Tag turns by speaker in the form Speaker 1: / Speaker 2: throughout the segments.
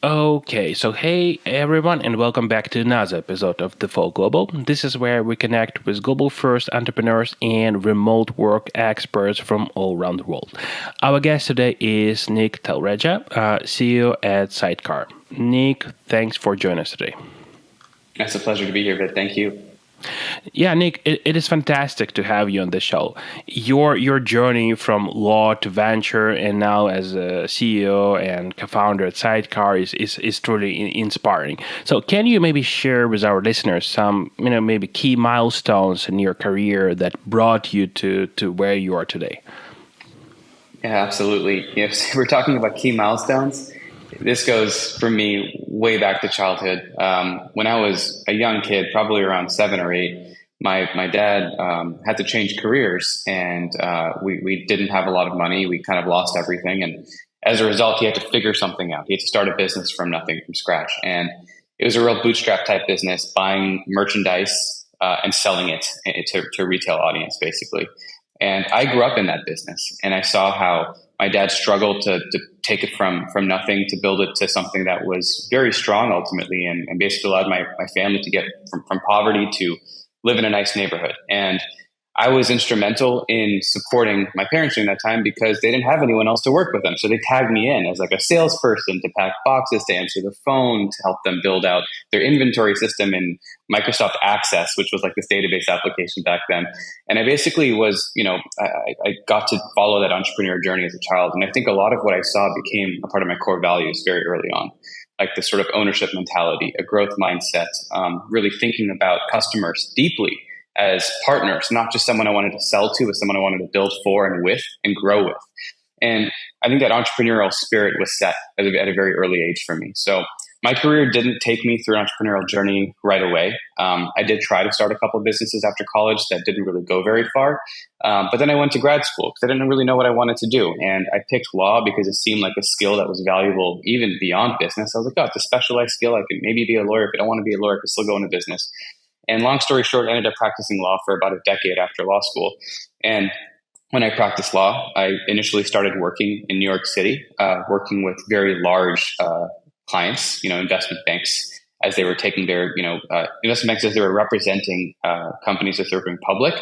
Speaker 1: Okay, so hey everyone, and welcome back to another episode of The Full Global. This is where we connect with global first entrepreneurs and remote work experts from all around the world. Our guest today is Nik Talreja, CEO at Sidecar. Nik, thanks for joining us today.
Speaker 2: It's a pleasure to be here, Vit. Thank you.
Speaker 1: Yeah, Nik, it is fantastic to have you on the show. Your journey from law to venture and now as a CEO and co-founder at Sidecar is truly inspiring. So can you maybe share with our listeners some, maybe key milestones in your career that brought you to where you are today?
Speaker 2: Yeah, absolutely. If we're talking about key milestones, this goes for me way back to childhood. When I was a young kid, probably around 7 or 8, my dad had to change careers, and we didn't have a lot of money. We kind of lost everything, and as a result, he had to figure something out. He had to start a business from nothing, from scratch, and it was a real bootstrap type business, buying merchandise and selling it to a retail audience, basically. And I grew up in that business, and I saw how my dad struggled to take it from nothing to build it to something that was very strong ultimately, and basically allowed my family to get from poverty to live in a nice neighborhood. And I was instrumental in supporting my parents during that time because they didn't have anyone else to work with them. So they tagged me in as like a salesperson to pack boxes, to answer the phone, to help them build out their inventory system in Microsoft Access, which was like this database application back then. And I basically was, I got to follow that entrepreneur journey as a child. And I think a lot of what I saw became a part of my core values very early on, like this sort of ownership mentality, a growth mindset, really thinking about customers deeply as partners, not just someone I wanted to sell to, but someone I wanted to build for and with and grow with. And I think that entrepreneurial spirit was set at a very early age for me. So my career didn't take me through an entrepreneurial journey right away. I did try to start a couple of businesses after college that didn't really go very far. But then I went to grad school because I didn't really know what I wanted to do. And I picked law because it seemed like a skill that was valuable even beyond business. I was like, oh, it's a specialized skill. I could maybe be a lawyer. If I don't want to be a lawyer, I could still go into business. And long story short, I ended up practicing law for about a decade after law school. And when I practiced law, I initially started working in New York City, working with very large clients, investment banks, as they were taking their, investment banks as they were representing companies that were going public,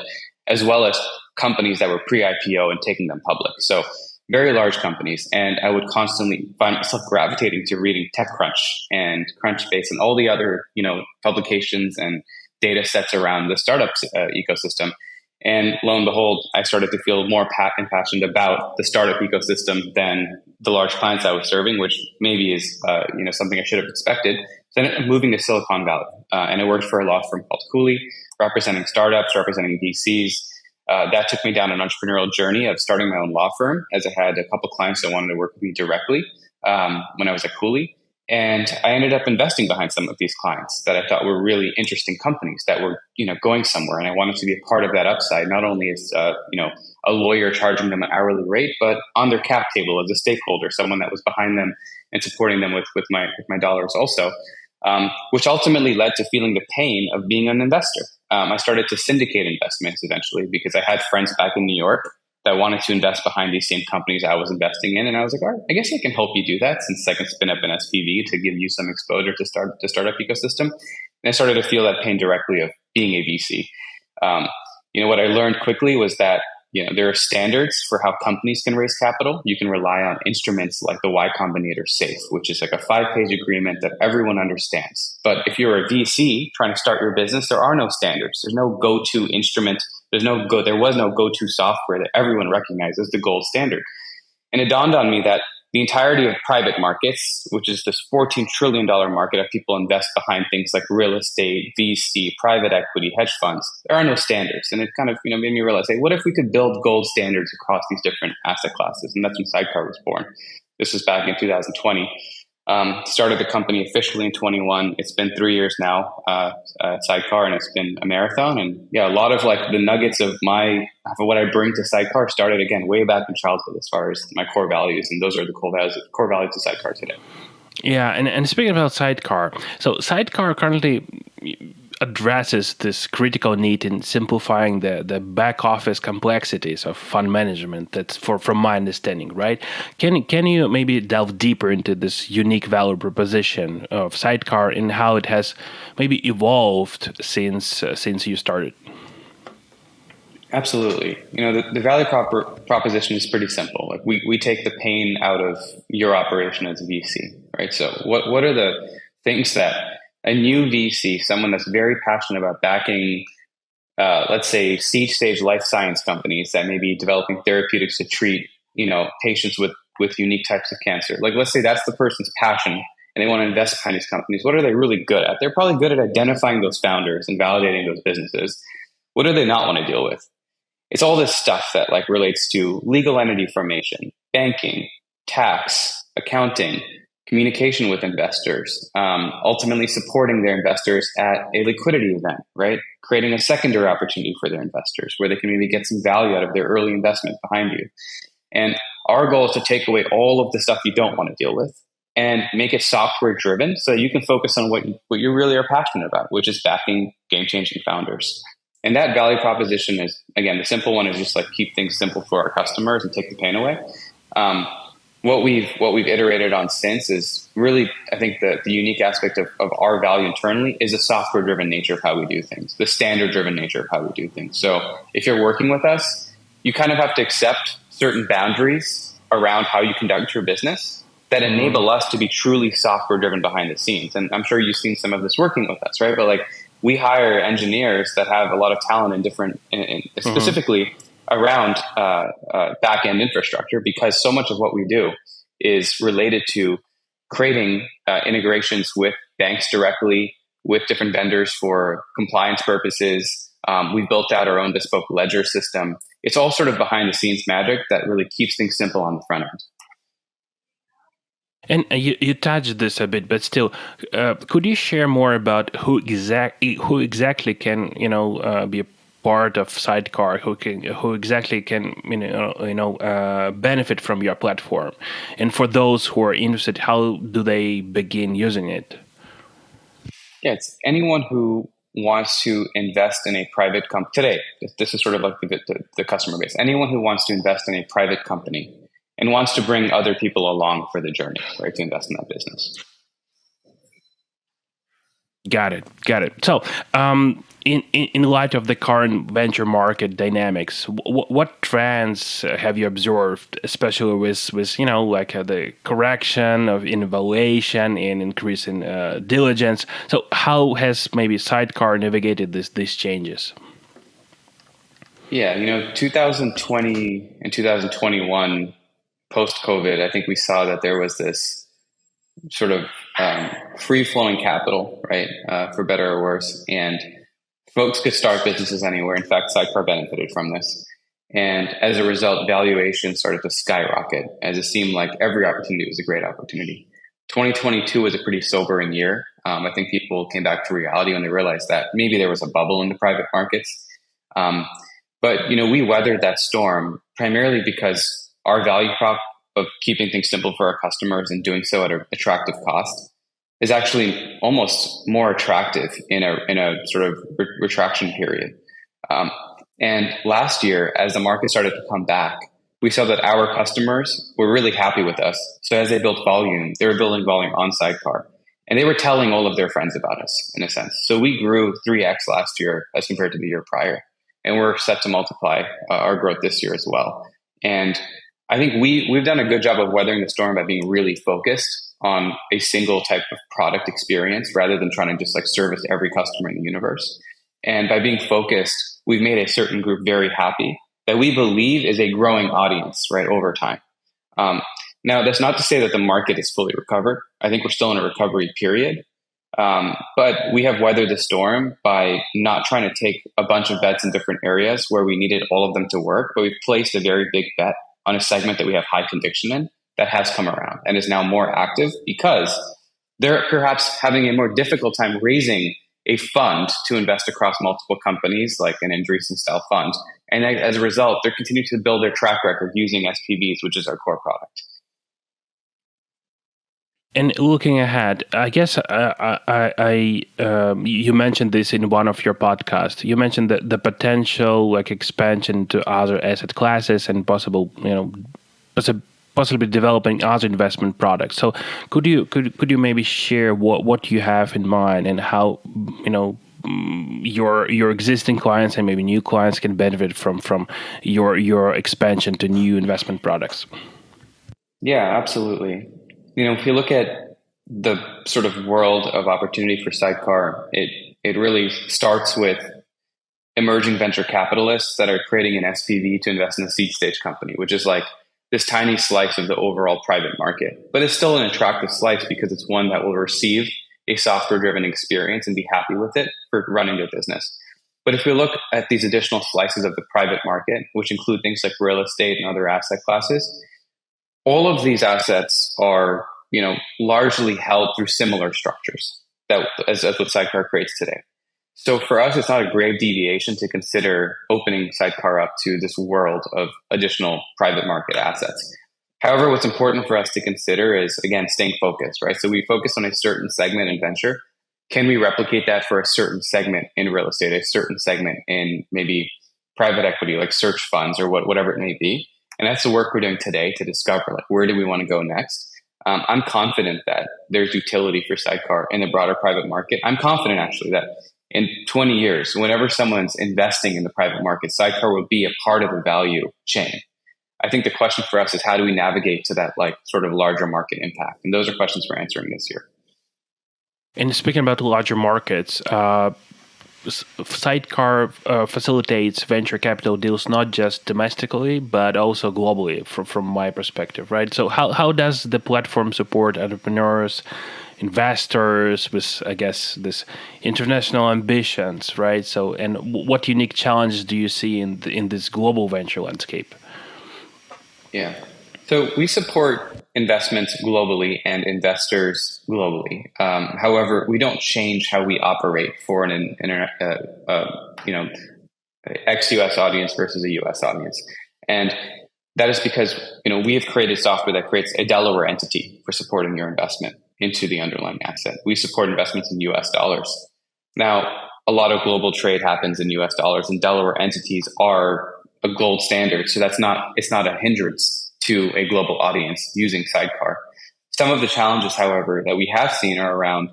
Speaker 2: as well as companies that were pre-IPO and taking them public. So very large companies. And I would constantly find myself gravitating to reading TechCrunch and Crunchbase and all the other, publications and data sets around the startup ecosystem. And lo and behold, I started to feel more passionate about the startup ecosystem than the large clients I was serving, which maybe is something I should have expected. So I ended up moving to Silicon Valley, and I worked for a law firm called Cooley, representing startups, representing VCs. That took me down an entrepreneurial journey of starting my own law firm, as I had a couple clients that wanted to work with me directly when I was at Cooley. And I ended up investing behind some of these clients that I thought were really interesting companies that were, going somewhere. And I wanted to be a part of that upside, not only as, a lawyer charging them an hourly rate, but on their cap table as a stakeholder, someone that was behind them and supporting them with my dollars also, which ultimately led to feeling the pain of being an investor. I started to syndicate investments eventually because I had friends back in New York that wanted to invest behind these same companies I was investing in. And I was like, all right, I guess I can help you do that, since I can spin up an SPV to give you some exposure to startup ecosystem. And I started to feel that pain directly of being a VC. What I learned quickly was that there are standards for how companies can raise capital. You can rely on instruments like the Y Combinator SAFE, which is like a 5-page agreement that everyone understands. But if you're a VC trying to start your business, there are no standards. There's no go-to instrument. There was no go-to software that everyone recognizes the gold standard. And it dawned on me that the entirety of private markets, which is this $14 trillion market of people invest behind things like real estate, VC, private equity, hedge funds, there are no standards. And it kind of, made me realize, hey, what if we could build gold standards across these different asset classes? And that's when Sidecar was born. This was back in 2020. Started the company officially in 21. It's been 3 years now at Sidecar, and it's been a marathon. And yeah, a lot of like the nuggets of what I bring to Sidecar started again way back in childhood as far as my core values, and those are the core values of Sidecar today.
Speaker 1: Yeah, and speaking about Sidecar, so Sidecar currently addresses this critical need in simplifying the back office complexities of fund management. That's from my understanding, right? Can you maybe delve deeper into this unique value proposition of Sidecar and how it has maybe evolved since you started?
Speaker 2: Absolutely. The value proposition is pretty simple. Like we take the pain out of your operation as a VC, right? So what are the things that a new VC, someone that's very passionate about backing, let's say seed stage life science companies that may be developing therapeutics to treat, patients with unique types of cancer. Like let's say that's the person's passion and they want to invest behind these companies. What are they really good at? They're probably good at identifying those founders and validating those businesses. What do they not want to deal with? It's all this stuff that like relates to legal entity formation, banking, tax, accounting, communication with investors, ultimately supporting their investors at a liquidity event, right? Creating a secondary opportunity for their investors where they can maybe get some value out of their early investment behind you. And our goal is to take away all of the stuff you don't want to deal with and make it software driven so that you can focus on what you really are passionate about, which is backing game-changing founders. And that value proposition is, again, the simple one is just like keep things simple for our customers and take the pain away. What we've iterated on since is really, I think the unique aspect of our value internally is the software driven nature of how we do things, the standard driven nature of how we do things. So if you're working with us, you kind of have to accept certain boundaries around how you conduct your business that enable us to be truly software driven behind the scenes. And I'm sure you've seen some of this working with us, right? But like, we hire engineers that have a lot of talent in different, specifically around back-end infrastructure, because so much of what we do is related to creating integrations with banks directly, with different vendors for compliance purposes. We built out our own bespoke ledger system. It's all sort of behind-the-scenes magic that really keeps things simple on the front end.
Speaker 1: And you touched this a bit, but still, could you share more about who exactly can be a part of Sidecar, who exactly can benefit from your platform, and for those who are interested, how do they begin using it?
Speaker 2: Yeah, it's anyone who wants to invest in a private company today. This is sort of like the customer base. Anyone who wants to invest in a private company and wants to bring other people along for the journey, right, to invest in that business.
Speaker 1: Got it. So, in light of the current venture market dynamics, what trends have you observed, especially with the correction of innovation and increase in diligence? So, how has maybe Sidecar navigated these changes?
Speaker 2: Yeah, 2020 and 2021, post-COVID, I think we saw that there was this sort of free-flowing capital, right, for better or worse, and folks could start businesses anywhere. In fact, Sidecar benefited from this. And as a result, valuation started to skyrocket as it seemed like every opportunity was a great opportunity. 2022 was a pretty sobering year. I think people came back to reality when they realized that maybe there was a bubble in the private markets. But we weathered that storm primarily because our value prop of keeping things simple for our customers and doing so at an attractive cost is actually almost more attractive in a sort of retraction period. And last year, as the market started to come back, we saw that our customers were really happy with us. So as they built volume, they were building volume on Sidecar. And they were telling all of their friends about us, in a sense. So we grew 3x last year as compared to the year prior. And we're set to multiply our growth this year as well. And I think we've done a good job of weathering the storm by being really focused on a single type of product experience rather than trying to just like service every customer in the universe. And by being focused, we've made a certain group very happy that we believe is a growing audience, right, over time. Now, that's not to say that the market is fully recovered. I think we're still in a recovery period. But we have weathered the storm by not trying to take a bunch of bets in different areas where we needed all of them to work, but we've placed a very big bet on a segment that we have high conviction in that has come around and is now more active because they're perhaps having a more difficult time raising a fund to invest across multiple companies, like an Andreessen style fund. And as a result, they're continuing to build their track record using SPVs, which is our core product.
Speaker 1: And looking ahead, I guess you mentioned this in one of your podcasts. You mentioned the potential like expansion to other asset classes and possible, possibly developing other investment products. So could you maybe share what you have in mind and how your existing clients and maybe new clients can benefit from your expansion to new investment products?
Speaker 2: Yeah, absolutely. If you look at the sort of world of opportunity for Sidecar, it really starts with emerging venture capitalists that are creating an SPV to invest in a seed stage company, which is like this tiny slice of the overall private market. But it's still an attractive slice because it's one that will receive a software driven experience and be happy with it for running their business. But if we look at these additional slices of the private market, which include things like real estate and other asset classes, all of these assets are, largely held through similar structures that as what Sidecar creates today. So for us, it's not a grave deviation to consider opening Sidecar up to this world of additional private market assets. However, what's important for us to consider is, again, staying focused, right? So we focus on a certain segment in venture. Can we replicate that for a certain segment in real estate, a certain segment in maybe private equity, like search funds or whatever it may be? And that's the work we're doing today to discover, like, where do we want to go next? I'm confident that there's utility for Sidecar in the broader private market. I'm confident actually that in 20 years, whenever someone's investing in the private market, Sidecar will be a part of the value chain. I think the question for us is how do we navigate to that like sort of larger market impact? And those are questions we're answering this year.
Speaker 1: And speaking about the larger markets, Sidecar facilitates venture capital deals not just domestically but also globally, from my perspective, right? So how does the platform support entrepreneurs, investors with, I guess, this international ambitions, right? So, and what unique challenges do you see in this global venture landscape?
Speaker 2: Yeah. So we support investments globally and investors globally. However, we don't change how we operate for an ex-US audience versus a US audience. And that is because, we have created software that creates a Delaware entity for supporting your investment into the underlying asset. We support investments in US dollars. Now, a lot of global trade happens in US dollars, and Delaware entities are a gold standard. So it's not a hindrance to a global audience using Sidecar. Some of the challenges, however, that we have seen are around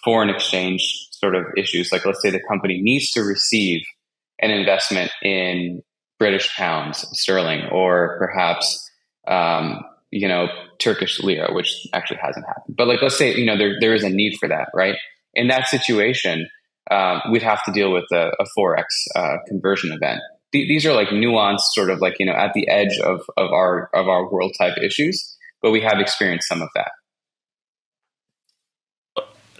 Speaker 2: foreign exchange sort of issues. Like, let's say the company needs to receive an investment in British pounds, sterling, or perhaps, Turkish lira, which actually hasn't happened. But like, let's say, there is a need for that, right? In that situation, we'd have to deal with a Forex conversion event. These are like nuanced, sort of like, at the edge of our world type issues, but we have experienced some of that.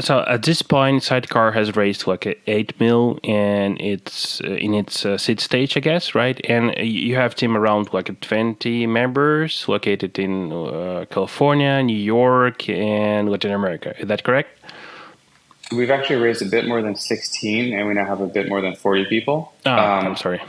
Speaker 1: So at this point, Sidecar has raised like 8 mil, and it's in its seed stage, I guess, right? And you have team around like 20 members located in California, New York, and Latin America. Is that correct?
Speaker 2: We've actually raised a bit more than 16, and we now have a bit more than 40 people.
Speaker 1: Oh, I'm sorry.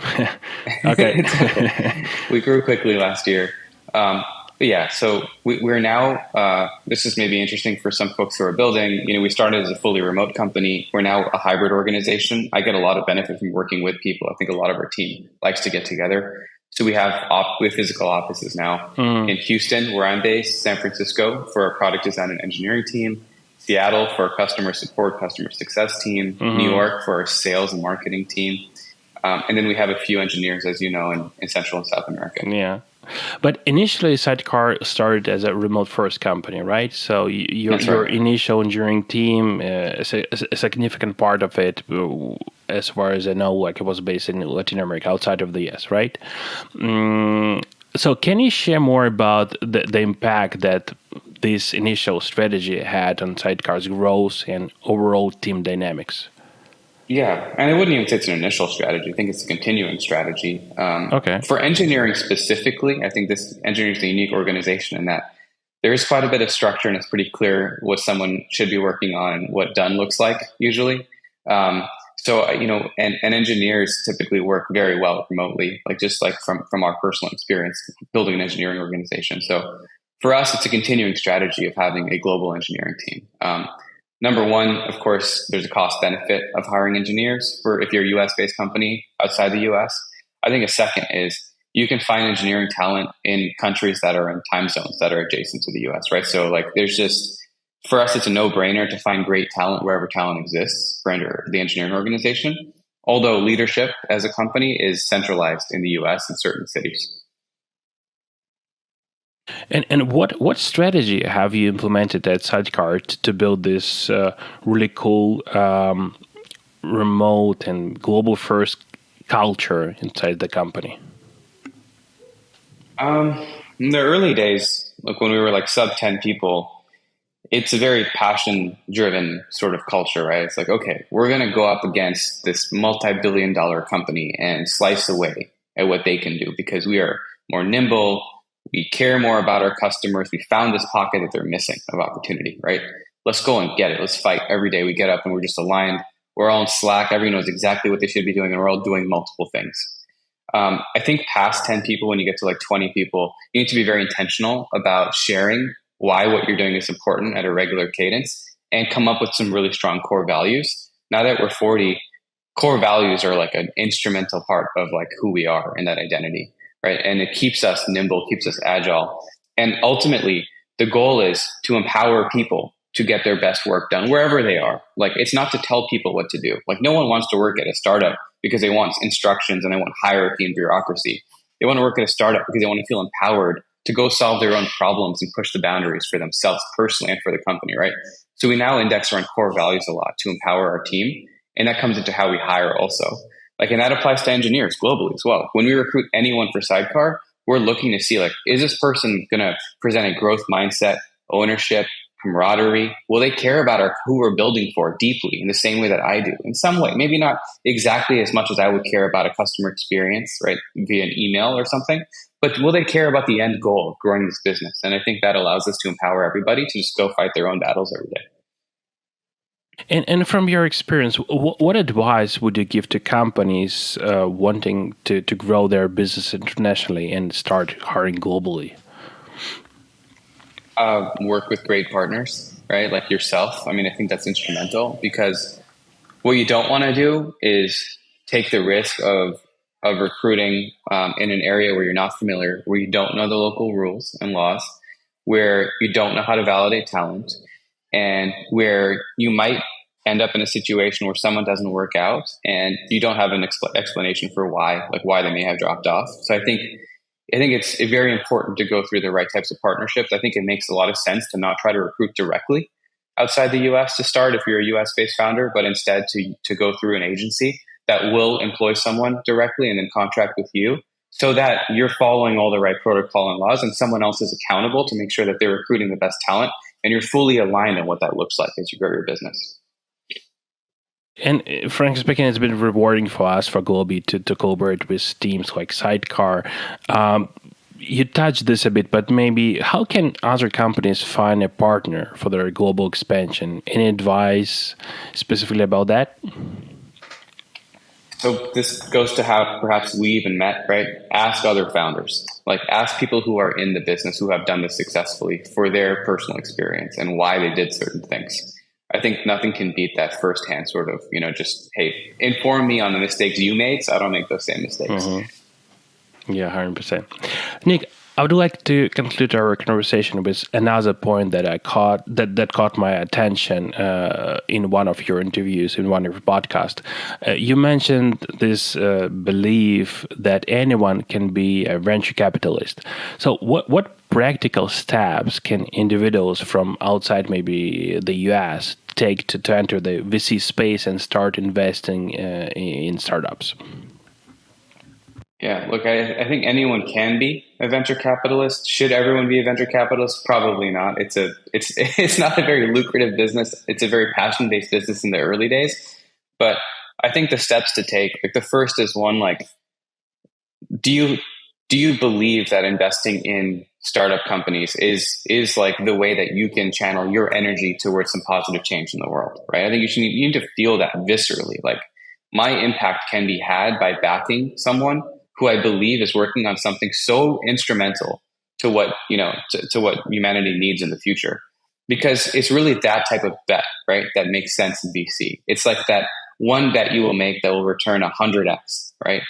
Speaker 1: Okay.
Speaker 2: Okay. We grew quickly last year. But yeah, so we're now, this is maybe interesting for some folks who are building, we started as a fully remote company. We're now a hybrid organization. I get a lot of benefit from working with people. I think a lot of our team likes to get together. So we have physical offices now in Houston, where I'm based, San Francisco for our product design and engineering team, Seattle for our customer support, customer success team, New York for our sales and marketing team. And then we have a few engineers, as you know, in Central and South America.
Speaker 1: Yeah. But initially, Sidecar started as a remote-first company, right? So your initial engineering team, a significant part of it, as far as I know, like it was based in Latin America, outside of the US, right? So can you share more about the impact that this initial strategy had on Sidecar's growth and overall team dynamics?
Speaker 2: Yeah, and I wouldn't even say it's an initial strategy. I think it's a continuing strategy.
Speaker 1: Okay.
Speaker 2: For engineering specifically, I think this engineering is a unique organization in that there is quite a bit of structure, and it's pretty clear what someone should be working on and what done looks like usually. And engineers typically work very well remotely, like just like from our personal experience building an engineering organization. So for us, it's a continuing strategy of having a global engineering team. Number one, of course, there's a cost benefit of hiring engineers for if you're a US based company outside the US. I think a second is you can find engineering talent in countries that are in time zones that are adjacent to the US, right? So like there's just, for us, it's a no brainer to find great talent wherever talent exists for the engineering organization. Although leadership as a company is centralized in the US in certain cities.
Speaker 1: And what strategy have you implemented at Sidecar to build this really cool remote and global first culture inside the company?
Speaker 2: In the early days, like when we were like sub 10 people, it's a very passion driven sort of culture, right? It's like, okay, we're going to go up against this multi-billion dollar company and slice away at what they can do because we are more nimble. We care more about our customers. We found this pocket that they're missing of opportunity, right? Let's go and get it. Let's fight every day. We get up and we're just aligned. We're all in Slack. Everyone knows exactly what they should be doing and we're all doing multiple things. I think past 10 people, when you get to like 20 people, you need to be very intentional about sharing why what you're doing is important at a regular cadence and come up with some really strong core values. Now that we're 40, core values are like an instrumental part of like who we are and that identity, right? And it keeps us nimble, keeps us agile. And ultimately, the goal is to empower people to get their best work done wherever they are. Like it's not to tell people what to do. Like no one wants to work at a startup because they want instructions and they want hierarchy and bureaucracy. They want to work at a startup because they want to feel empowered to go solve their own problems and push the boundaries for themselves personally and for the company, right? So we now index around core values a lot to empower our team. And that comes into how we hire also. Like, and that applies to engineers globally as well. When we recruit anyone for Sidecar, we're looking to see like, is this person going to present a growth mindset, ownership, camaraderie? Will they care about who we're building for deeply in the same way that I do? In some way, maybe not exactly as much as I would care about a customer experience, right, via an email or something, but will they care about the end goal of growing this business? And I think that allows us to empower everybody to just go fight their own battles every day.
Speaker 1: And from your experience, what advice would you give to companies wanting to grow their business internationally and start hiring globally?
Speaker 2: Work with great partners, right? Like yourself. I mean, I think that's instrumental because what you don't want to do is take the risk of recruiting in an area where you're not familiar, where you don't know the local rules and laws, where you don't know how to validate talent, and where you might end up in a situation where someone doesn't work out and you don't have an explanation for why they may have dropped off. So I think it's very important to go through the right types of partnerships. I think it makes a lot of sense to not try to recruit directly outside the US to start if you're a US based founder, but instead to go through an agency that will employ someone directly and then contract with you so that you're following all the right protocol and laws and someone else is accountable to make sure that they're recruiting the best talent and you're fully aligned on what that looks like as you grow your business.
Speaker 1: And frankly speaking, it's been rewarding for us, for Globi, to collaborate with teams like Sidecar. You touched this a bit, but maybe how can other companies find a partner for their global expansion? Any advice specifically about that?
Speaker 2: So this goes to how perhaps we even met, right? Ask other founders, like ask people who are in the business who have done this successfully for their personal experience and why they did certain things. I think nothing can beat that firsthand sort of, just, hey, inform me on the mistakes you made so I don't make those same mistakes.
Speaker 1: Mm-hmm. Yeah, 100%. Nik, I would like to conclude our conversation with another point that caught my attention in one of your interviews, in one of your podcasts. You mentioned this belief that anyone can be a venture capitalist. So what practical steps can individuals from outside maybe the US take to enter the VC space and start investing in startups?
Speaker 2: Yeah, look, I think anyone can be a venture capitalist. Should everyone be a venture capitalist? Probably not. It's not a very lucrative business. It's a very passion-based business in the early days. But I think the steps to take, like the first is one, like, do you believe that investing in startup companies is like the way that you can channel your energy towards some positive change in the world, right? I think you need to feel that viscerally. Like, my impact can be had by backing someone who I believe is working on something so instrumental to what to what humanity needs in the future, because it's really that type of bet, right, that makes sense in VC. It's like that one bet you will make that will return 100x, right?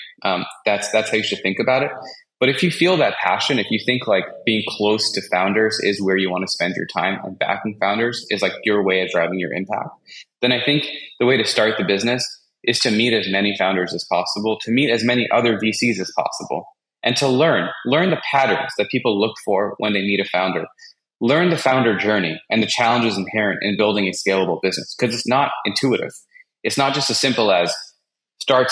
Speaker 2: That's how you should think about it. But if you feel that passion, if you think like being close to founders is where you want to spend your time, and backing founders is like your way of driving your impact, then I think the way to start the business is to meet as many founders as possible, to meet as many other VCs as possible, and to learn the patterns that people look for when they meet a founder. Learn the founder journey and the challenges inherent in building a scalable business, because it's not intuitive. It's not just as simple as start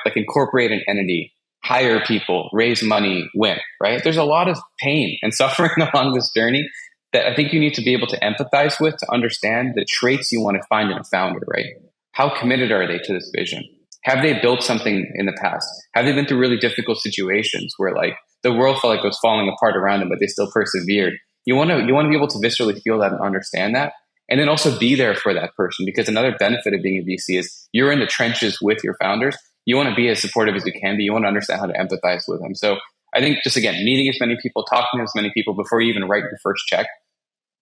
Speaker 2: like incorporate an entity, hire people, raise money, win, right? There's a lot of pain and suffering along this journey that I think you need to be able to empathize with, to understand the traits you want to find in a founder, right? How committed are they to this vision? Have they built something in the past? Have they been through really difficult situations where like the world felt like it was falling apart around them, but they still persevered? You want to be able to viscerally feel that and understand that, and then also be there for that person, because another benefit of being a VC is you're in the trenches with your founders. You want to be as supportive as you can be. You want to understand how to empathize with them. So I think just, again, meeting as many people, talking to as many people before you even write your first check.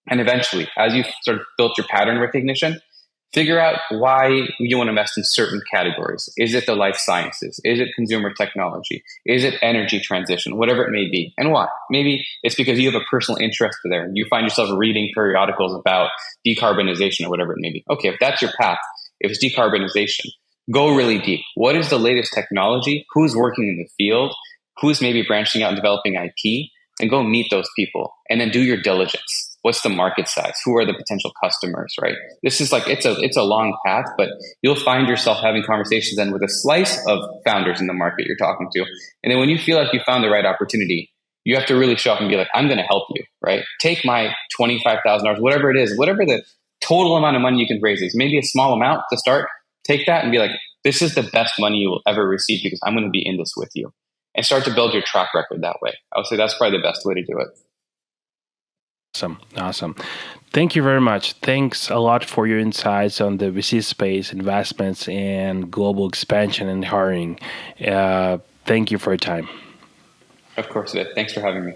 Speaker 2: And eventually, as you sort of built your pattern recognition, figure out why you want to invest in certain categories. Is it the life sciences? Is it consumer technology? Is it energy transition? Whatever it may be. And why? Maybe it's because you have a personal interest there. You find yourself reading periodicals about decarbonization or whatever it may be. Okay, if that's your path, if it's decarbonization, go really deep. What is the latest technology? Who's working in the field? Who's maybe branching out and developing IP? And go meet those people, and then do your diligence. What's the market size? Who are the potential customers, right? This is like, it's a long path, but you'll find yourself having conversations then with a slice of founders in the market you're talking to. And then when you feel like you found the right opportunity, you have to really show up and be like, I'm going to help you, right? Take my $25,000, whatever it is, whatever the total amount of money you can raise is, maybe a small amount to start. Take that and be like, this is the best money you will ever receive because I'm going to be in this with you. And start to build your track record that way. I would say that's probably the best way to do it.
Speaker 1: Awesome. Thank you very much. Thanks a lot for your insights on the VC space, investments, and global expansion and hiring. Thank you for your time.
Speaker 2: Of course, Vit. Thanks for having me.